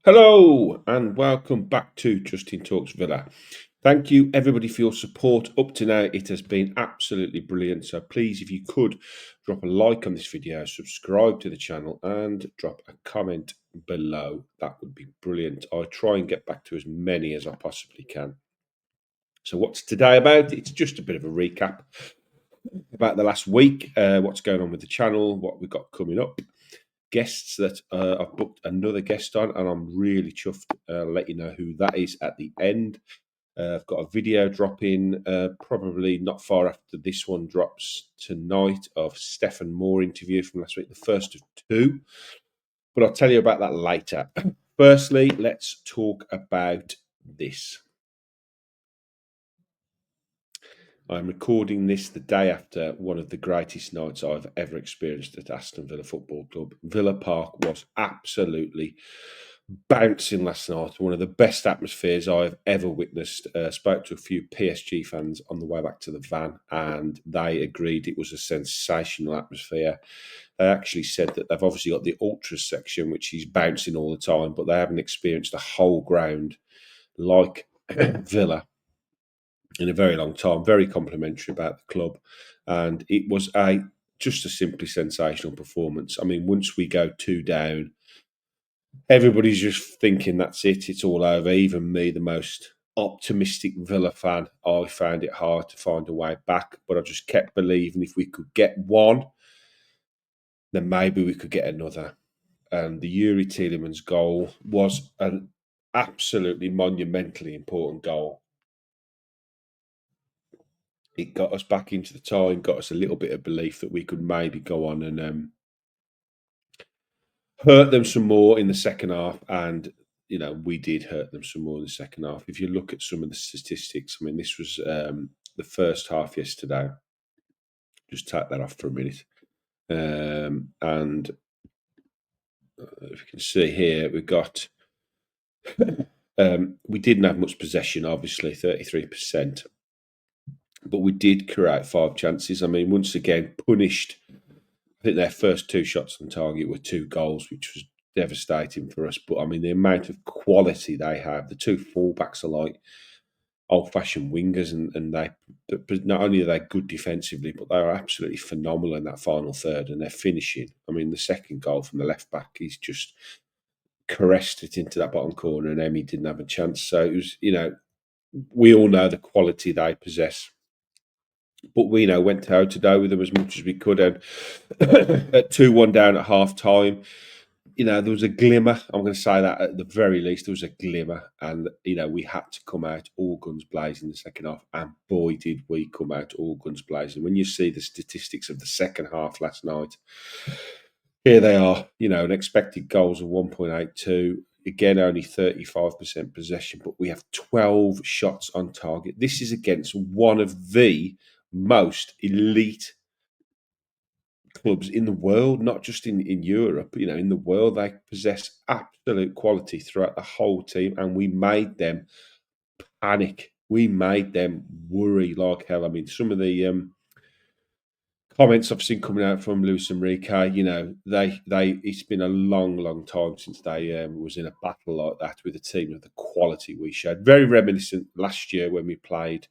Hello and welcome back to Justin Talks Villa. Thank you everybody for your support up to now. It has been absolutely brilliant. So please, if you could drop a like on this video, subscribe to the channel and drop a comment below. That would be brilliant. I try and get back to as many as I possibly can. So what's today about? It's just a bit of a recap about the last week, what's going on with the channel, what we've got coming up. Guests that I've booked another guest on, and I'm really chuffed. I'll let you know who that is at the end. I've got a video dropping probably not far after this one drops tonight of Stefan Moore interview from last week, the first of two. But I'll tell you about that later. Firstly, let's talk about this. I'm recording this the day after one of the greatest nights I've ever experienced at Aston Villa Football Club. Villa Park was absolutely bouncing last night. One of the best atmospheres I've ever witnessed. Spoke to a few PSG fans on the way back to the van, and they agreed it was a sensational atmosphere. They actually said that they've obviously got the ultras section, which is bouncing all the time, but they haven't experienced a whole ground like Villa in a very long time. Very complimentary about the club, and it was just a simply sensational performance. I mean, once we go two down, everybody's just thinking that's it, it's all over. Even me, the most optimistic Villa fan, I found it hard to find a way back, but I just kept believing if we could get one, then maybe we could get another. And the Yuri Tielemans goal was an absolutely monumentally important goal. It got us back into the time, got us a little bit of belief that we could maybe go on and hurt them some more in the second half. And, you know, we did hurt them some more in the second half. If you look at some of the statistics, I mean, this was the first half yesterday. Just take that off for a minute. And if you can see here, we've got, we didn't have much possession, obviously, 33%. But we did create 5 chances. I mean, once again, punished. I think their first 2 shots on target were 2 goals, which was devastating for us. But I mean, the amount of quality they have, the 2 fullbacks are like old-fashioned wingers, and they not only are they good defensively, but they are absolutely phenomenal in that final third, and they're finishing. I mean, the second goal from the left back, he's just caressed it into that bottom corner, and Emmy didn't have a chance. So it was, you know, we all know the quality they possess. But we, went toe to toe with them as much as we could. And at 2-1 down at half time, there was a glimmer. I'm going to say that at the very least, there was a glimmer. And, we had to come out all guns blazing in the second half. And boy, did we come out all guns blazing. When you see the statistics of the second half last night, here they are, an expected goals of 1.82. Again, only 35% possession, but we have 12 shots on target. This is against one of the most elite clubs in the world, not just in Europe, in the world. They possess absolute quality throughout the whole team, and we made them panic. We made them worry like hell. I mean, some of the comments I've seen coming out from Luis Enrique, it's been a long time since they was in a battle like that with a team of the quality we showed. Very reminiscent last year when we played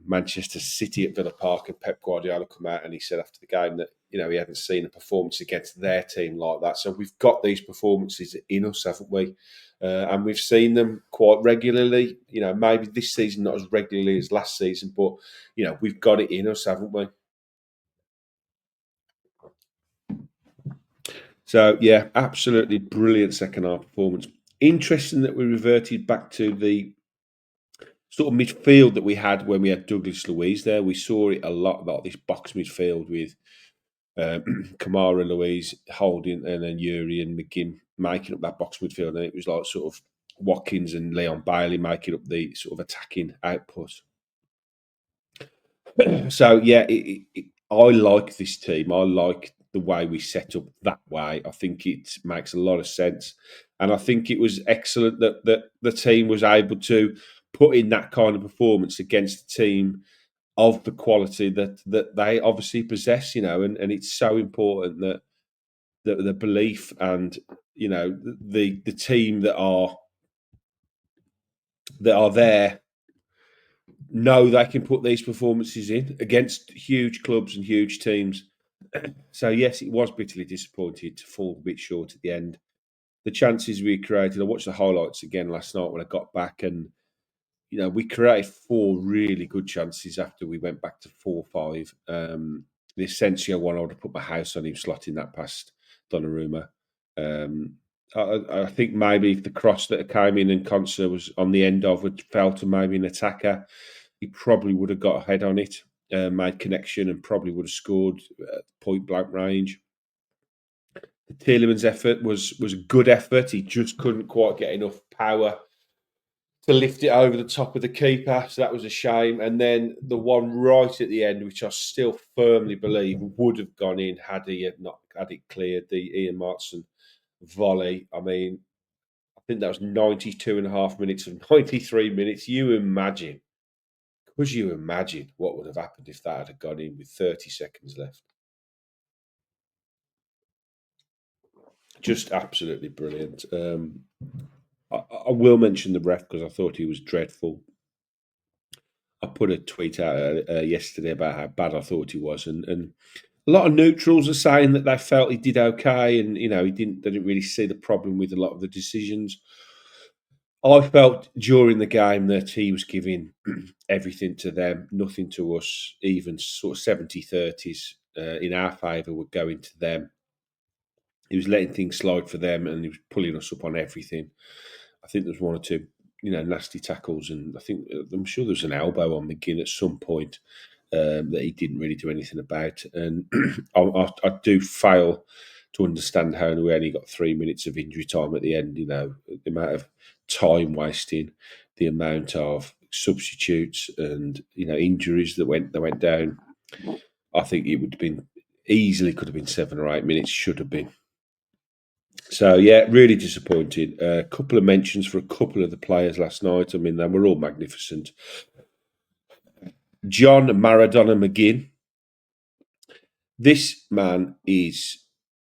Manchester City at Villa Park, and Pep Guardiola come out and he said after the game that he hadn't seen a performance against their team like that. So we've got these performances in us, haven't we? And we've seen them quite regularly. Maybe this season not as regularly as last season, but we've got it in us, haven't we? So yeah, absolutely brilliant second half performance. Interesting that we reverted back to the sort of midfield that we had when we had Douglas Luiz there. We saw it a lot, like this box midfield with Kamara, Luiz, Holding, and then Yuri and McGinn making up that box midfield. And it was like sort of Watkins and Leon Bailey making up the sort of attacking output. So yeah, I like this team. I like the way we set up that way. I think it makes a lot of sense, and I think it was excellent that the team was able to put in that kind of performance against a team of the quality that they obviously possess. And it's so important that the belief and the team that are there know they can put these performances in against huge clubs and huge teams. So yes, it was bitterly disappointed to fall a bit short at the end. The chances we created, I watched the highlights again last night when I got back, and we created 4 really good chances after we went back to 4-5. The Asensio one, I would have put my house on him slotting that past Donnarumma. I think maybe if the cross that came in and Conser was on the end of would fell to maybe an attacker, he probably would have got a head on it, made connection, and probably would have scored at point blank range. Tielemans' effort was a good effort. He just couldn't quite get enough power to lift it over the top of the keeper, so that was a shame. And then the one right at the end, which I still firmly believe would have gone in had he not had it cleared, the Ian Martson volley. I mean, I think that was 92 and a half minutes of 93 minutes. Could you imagine what would have happened if that had gone in with 30 seconds left? Just absolutely brilliant. I will mention the ref because I thought he was dreadful. I put a tweet out yesterday about how bad I thought he was, and a lot of neutrals are saying that they felt he did okay, and they didn't really see the problem with a lot of the decisions. I felt during the game that he was giving everything to them, nothing to us. Even sort of 70-30s in our favour were going to them. He was letting things slide for them, and he was pulling us up on everything. I think there was 1 or 2, nasty tackles, and I'm sure there was an elbow on McGinn at some point that he didn't really do anything about. And I do fail to understand how we only got 3 minutes of injury time at the end. The amount of time wasting, the amount of substitutes, and injuries that went down. I think it would have been easily could have been 7 or 8 minutes. Should have been. So yeah, really disappointed. A couple of mentions for a couple of the players last night. I mean, they were all magnificent. John Maradona McGinn. This man is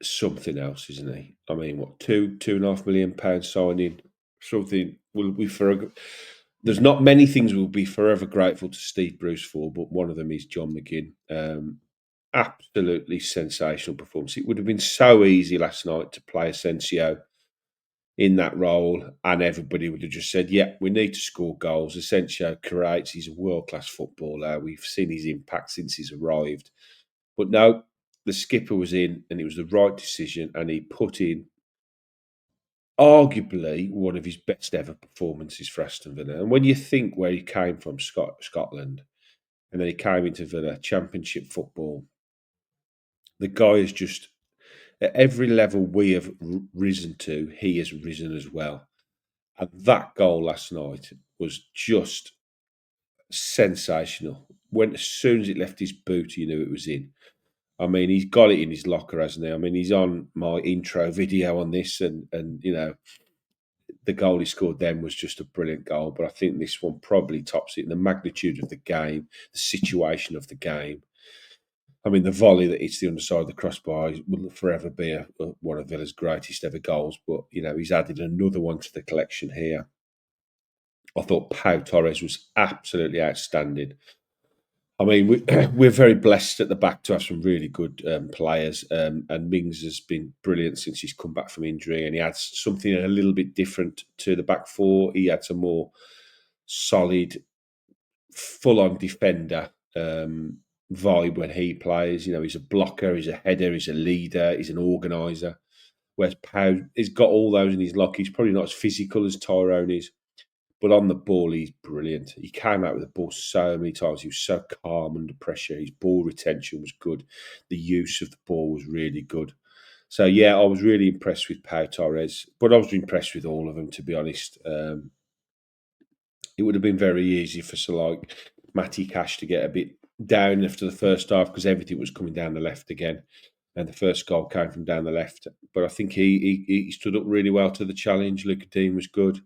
something else, isn't he? I mean, what, £2.5 million signing? Something will be forever. There's not many things we'll be forever grateful to Steve Bruce for, but one of them is John McGinn. Absolutely sensational performance. It would have been so easy last night to play Asensio in that role, and everybody would have just said, yeah, we need to score goals. Asensio creates, he's a world-class footballer. We've seen his impact since he's arrived. But no, the skipper was in, and it was the right decision, and he put in arguably one of his best ever performances for Aston Villa. And when you think where he came from, Scotland, and then he came into Villa, Championship football, the guy is just, at every level we have risen to, he has risen as well. And that goal last night was just sensational. As soon as it left his boot, you knew it was in. I mean, he's got it in his locker, hasn't he? I mean, he's on my intro video on this, and the goal he scored then was just a brilliant goal. But I think this one probably tops it in the magnitude of the game, the situation of the game. I mean, the volley that hits the underside of the crossbar will forever be one of Villa's greatest ever goals. But, he's added another one to the collection here. I thought Pau Torres was absolutely outstanding. I mean, we're very blessed at the back to have some really good players, and Mings has been brilliant since he's come back from injury, and he adds something a little bit different to the back four. He adds a more solid, full-on defender vibe when he plays. He's a blocker, he's a header, he's a leader, he's an organiser. Whereas Pau, he's got all those in his lock. He's probably not as physical as Tyrone is, but on the ball, he's brilliant. He came out with the ball so many times. He was so calm under pressure. His ball retention was good. The use of the ball was really good. So, yeah, I was really impressed with Pau Torres, but I was impressed with all of them, to be honest. It would have been very easy for Matty Cash to get a bit down after the first half because everything was coming down the left again. And the first goal came from down the left. But I think he stood up really well to the challenge. Luca Dean was good.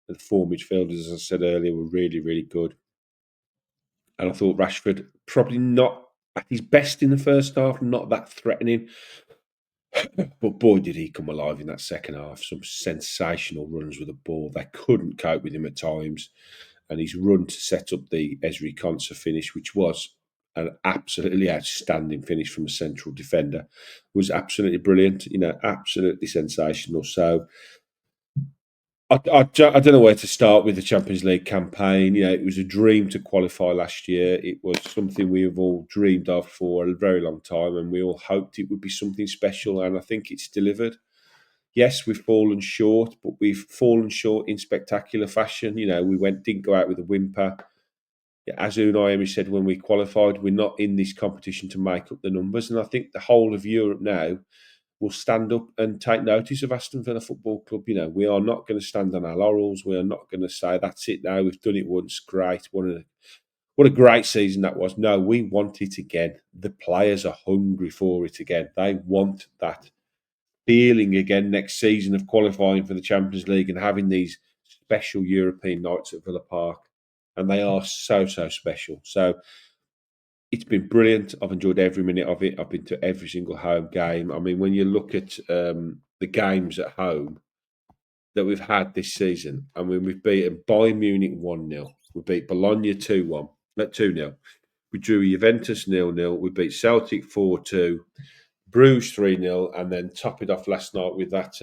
The 4 midfielders, as I said earlier, were really, really good. And I thought Rashford probably not at his best in the first half, not that threatening. But boy, did he come alive in that second half. Some sensational runs with the ball. They couldn't cope with him at times. And his run to set up the Ezri Konsa finish, which was an absolutely outstanding finish from a central defender, was absolutely brilliant. Absolutely sensational. So I don't know where to start with the Champions League campaign. It was a dream to qualify last year. It was something we have all dreamed of for a very long time, and we all hoped it would be something special, and I think it's delivered. Yes, we've fallen short, but we've fallen short in spectacular fashion. We didn't go out with a whimper. As Unai Emery said when we qualified, we're not in this competition to make up the numbers, and I think the whole of Europe now will stand up and take notice of Aston Villa Football Club. We are not going to stand on our laurels. We are not going to say, that's it now, we've done it once, great. What a great season that was. No, we want it again. The players are hungry for it again. They want that feeling again next season of qualifying for the Champions League and having these special European nights at Villa Park. And they are so, so special. So it's been brilliant. I've enjoyed every minute of it. I've been to every single home game. I mean, when you look at the games at home that we've had this season, I mean, we've beaten Bayern Munich 1-0. We beat Bologna 2-1, 2-0. We drew Juventus 0-0. We beat Celtic 4-2, Bruges 3-0, and then top it off last night with that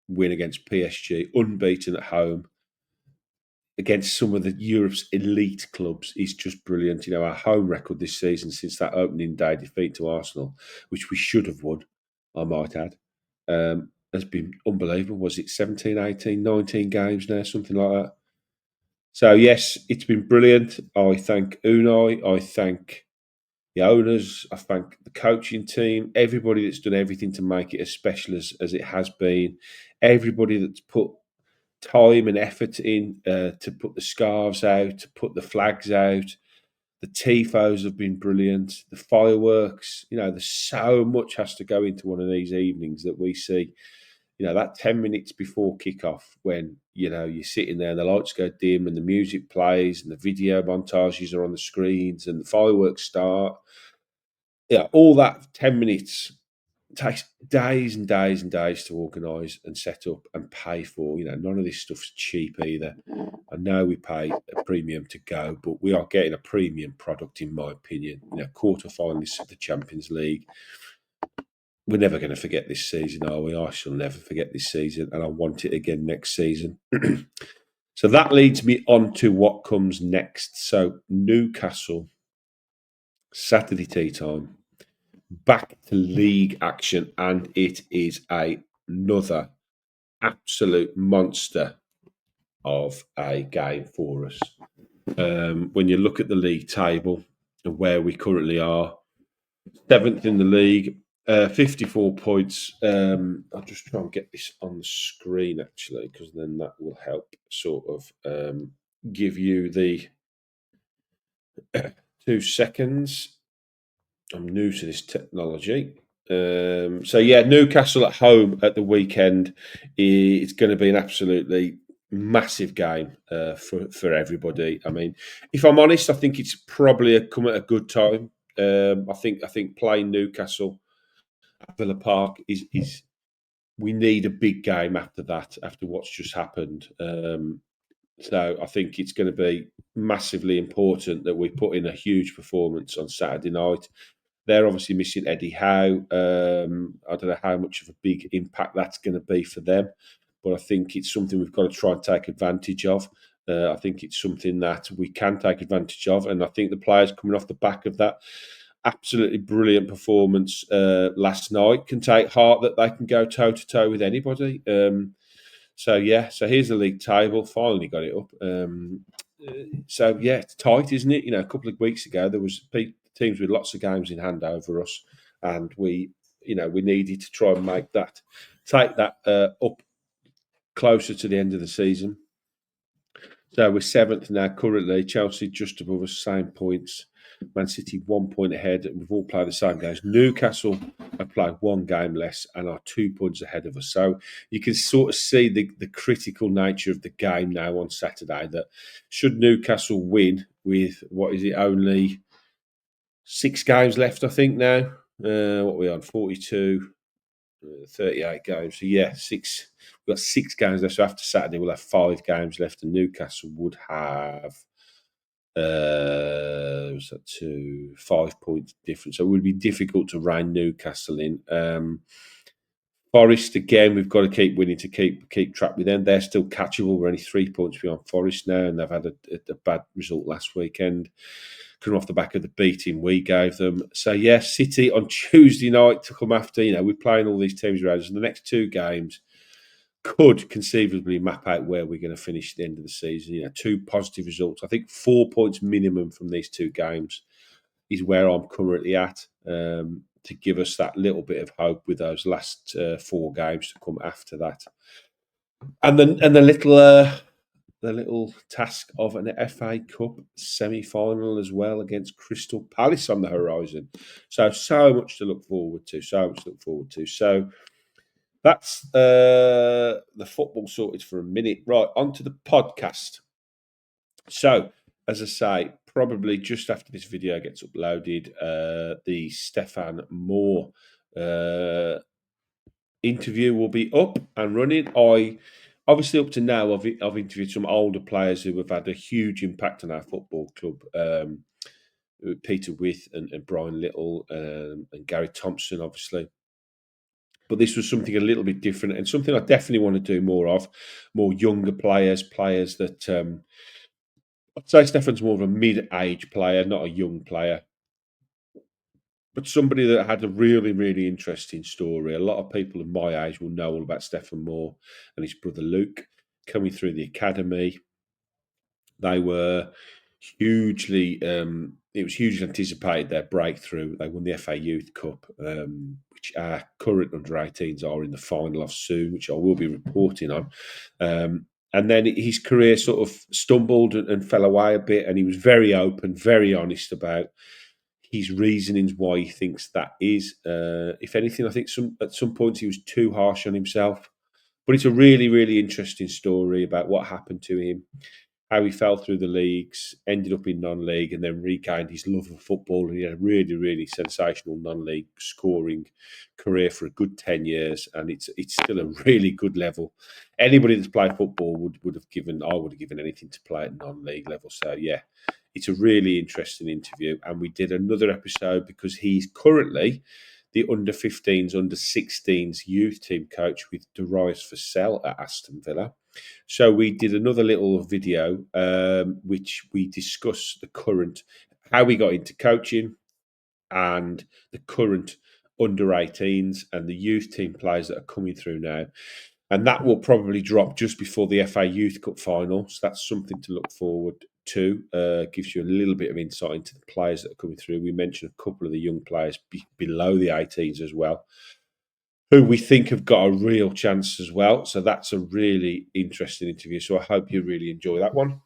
win against PSG, unbeaten at home, against some of Europe's elite clubs is just brilliant. Our home record this season since that opening day defeat to Arsenal, which we should have won, I might add, has been unbelievable. Was it 17, 18, 19 games now, something like that? So, yes, it's been brilliant. I thank Unai. I thank the owners. I thank the coaching team, everybody that's done everything to make it as special as it has been, everybody that's put time and effort in to put the scarves out, to put the flags out. The tifos have been brilliant. The fireworks, there's so much has to go into one of these evenings that we see. That 10 minutes before kickoff when, you're sitting there and the lights go dim and the music plays and the video montages are on the screens and the fireworks start. All that 10 minutes takes days and days and days to organise and set up and pay for. None of this stuff's cheap either. I know we pay a premium to go, but we are getting a premium product, in my opinion. Quarter-finalists of the Champions League. We're never going to forget this season, are we? I shall never forget this season, and I want it again next season. So that leads me on to what comes next. So Newcastle, Saturday tea time. Back to league action, and it is another absolute monster of a game for us. When you look at the league table and where we currently are, 7th in the league, 54 points. I'll just try and get this on the screen, actually, because then that will help sort of give you the 2 seconds. I'm new to this technology. Newcastle at home at the weekend. It's going to be an absolutely massive game for everybody. I mean, if I'm honest, I think it's probably come at a good time. I think playing Newcastle at Villa Park is we need a big game after that, after what's just happened. So I think it's going to be massively important that we put in a huge performance on Saturday night. They're obviously missing Eddie Howe. I don't know how much of a big impact that's going to be for them, but I think it's something we've got to try and take advantage of. I think it's something that we can take advantage of, and I think the players coming off the back of that absolutely brilliant performance last night can take heart that they can go toe-to-toe with anybody. So here's the league table. Finally got it up. It's tight, isn't it? A couple of weeks ago there was teams with lots of games in hand over us, and we needed to try and take that up closer to the end of the season. So we're 7th now currently. Chelsea just above us, same points. Man City 1 point ahead, and we've all played the same games. Newcastle have played 1 game less and are 2 points ahead of us. So you can sort of see the critical nature of the game now on Saturday, that should Newcastle win with, only 6 games left, I think now. What are we on? 42, 38 games. So yeah, we've got 6 games left. So after Saturday, we'll have 5 games left, and Newcastle would have was that 5 points difference. So it would be difficult to rein Newcastle in. Forest again, we've got to keep winning to keep track with them. They're still catchable. We're only 3 points beyond Forest now, and they've had a bad result last weekend, coming off the back of the beating we gave them. So yeah, City on Tuesday night to come after. We're playing all these teams around us, and the next 2 games could conceivably map out where we're going to finish at the end of the season. 2 positive results. I think 4 points minimum from these 2 games is where I'm currently at, to give us that little bit of hope with those last 4 games to come after that. And the little task of an FA Cup semi-final as well against Crystal Palace on the horizon. So much to look forward to. So that's the football sorted for a minute. Right, onto the podcast. So, as I say, probably just after this video gets uploaded, the Stefan Moore interview will be up and running. Obviously, up to now, I've interviewed some older players who have had a huge impact on our football club. Peter With and Brian Little and Gary Thompson, obviously. But this was something a little bit different and something I definitely want to do more of. More younger players that I'd say Stefan's more of a mid-age player, not a young player, but somebody that had a really, really interesting story. A lot of people of my age will know all about Stefan Moore and his brother Luke coming through the academy. They were hugely, it was hugely anticipated, their breakthrough. They won the FA Youth Cup, which our current under-18s are in the final of soon, which I will be reporting on. And then his career sort of stumbled and fell away a bit, and he was very open, very honest about his reasonings why he thinks that is. If anything, I think at some points he was too harsh on himself. But it's a really, really interesting story about what happened to him, how he fell through the leagues, ended up in non-league, and then regained his love of football. And he had a really, really sensational non-league scoring career for a good 10 years, and it's still a really good level. Anybody that's played football would have given anything to play at non-league level. So yeah, it's a really interesting interview, and we did another episode because he's currently the under-15s, under-16s youth team coach with Darius Vassell at Aston Villa. So we did another little video, which we discussed how we got into coaching and the current under-18s and the youth team players that are coming through now. And that will probably drop just before the FA Youth Cup final. So that's something to look forward to. Gives you a little bit of insight into the players that are coming through. We mentioned a couple of the young players below the 18s as well, who we think have got a real chance as well. So that's a really interesting interview. So I hope you really enjoy that one.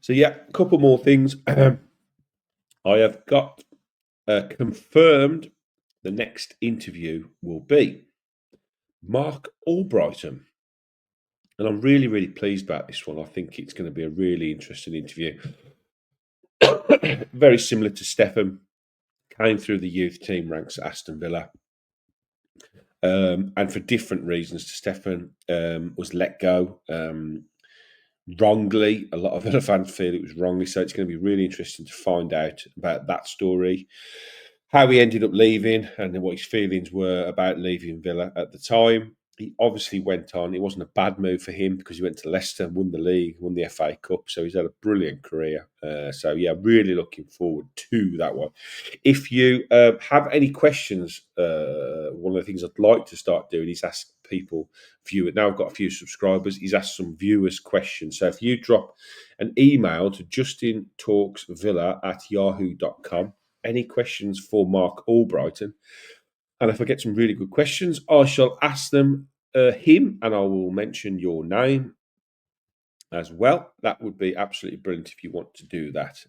So yeah, a couple more things. I have got confirmed the next interview will be Marc Albrighton. And I'm really, really pleased about this one. I think it's going to be a really interesting interview. Very similar to Stefan, came through the youth team ranks at Aston Villa. And for different reasons, Stefan was let go wrongly. A lot of other fans feel it was wrongly. So it's going to be really interesting to find out about that story, how he ended up leaving, and then what his feelings were about leaving Villa at the time. He obviously went on. It wasn't a bad move for him because he went to Leicester, won the league, won the FA Cup. So he's had a brilliant career. So yeah, really looking forward to that one. If you have any questions, one of the things I'd like to start doing is ask people, viewers. Now I've got a few subscribers. He's asked some viewers questions. So if you drop an email to justintalksvilla@yahoo.com, any questions for Marc Albrighton, and if I get some really good questions, I shall ask them him, and I will mention your name as well. That would be absolutely brilliant if you want to do that.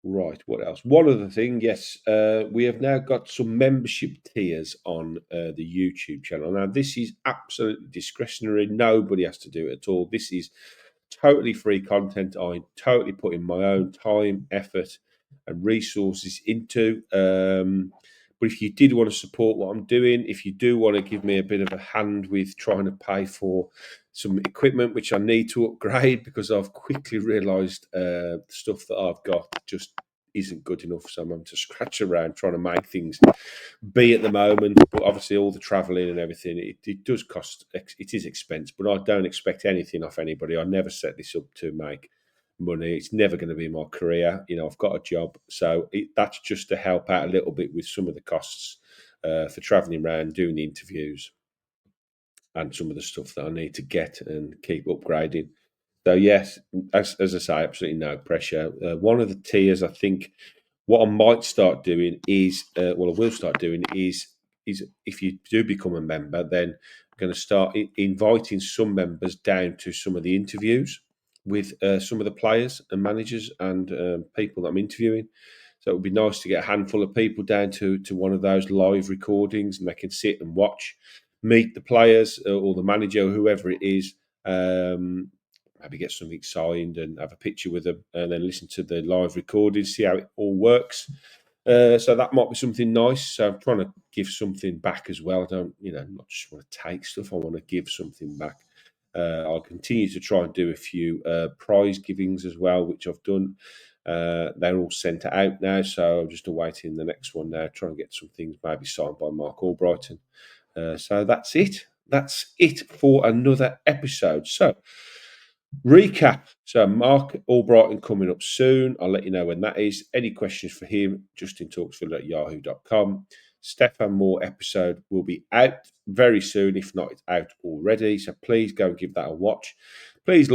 Right, what else? One other thing, yes, we have now got some membership tiers on the YouTube channel. Now, this is absolutely discretionary. Nobody has to do it at all. This is totally free content. I'm totally putting my own time, effort, and resources into. But if you did want to support what I'm doing, if you do want to give me a bit of a hand with trying to pay for some equipment which I need to upgrade, because I've quickly realised the stuff that I've got just isn't good enough. So I'm having to scratch around trying to make things be at the moment. But obviously all the travelling and everything, it does cost, it is expense, but I don't expect anything off anybody. I never set this up to make money. It's never going to be my career. I've got a job. So that's just to help out a little bit with some of the costs for travelling around, doing the interviews, and some of the stuff that I need to get and keep upgrading. So yes, as I say, absolutely no pressure. One of the tiers, I think, what I might start doing is, I will start doing is if you do become a member, then I'm going to start inviting some members down to some of the interviews with some of the players and managers and people that I'm interviewing. So it would be nice to get a handful of people down to one of those live recordings, and they can sit and watch, meet the players or the manager, or whoever it is. Maybe get something signed and have a picture with them, and then listen to the live recording, see how it all works. So that might be something nice. So I'm trying to give something back as well. I don't, not just want to take stuff. I want to give something back. I'll continue to try and do a few prize givings as well, which I've done. They're all sent out now, so I'm just awaiting the next one now, trying to get some things maybe signed by Marc Albrighton. So that's it. That's it for another episode. So, recap. So, Marc Albrighton coming up soon. I'll let you know when that is. Any questions for him, justintalksvilla@yahoo.com. Stefan Moore episode will be out very soon, if not, it's out already. So please go and give that a watch. Please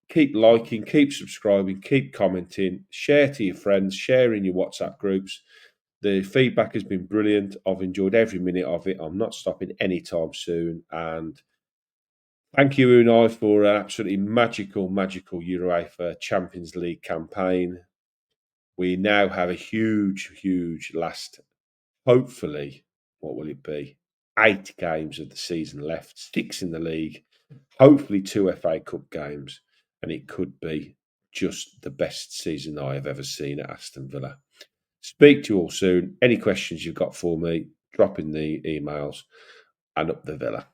keep liking, keep subscribing, keep commenting, share to your friends, share in your WhatsApp groups. The feedback has been brilliant. I've enjoyed every minute of it. I'm not stopping anytime soon. And thank you, Unai, for an absolutely magical UEFA Champions League campaign. We now have a huge last, hopefully, what will it be? 8 games of the season left, 6 in the league, hopefully 2 FA Cup games, and it could be just the best season I have ever seen at Aston Villa. Speak to you all soon. Any questions you've got for me, drop in the emails, and up the Villa.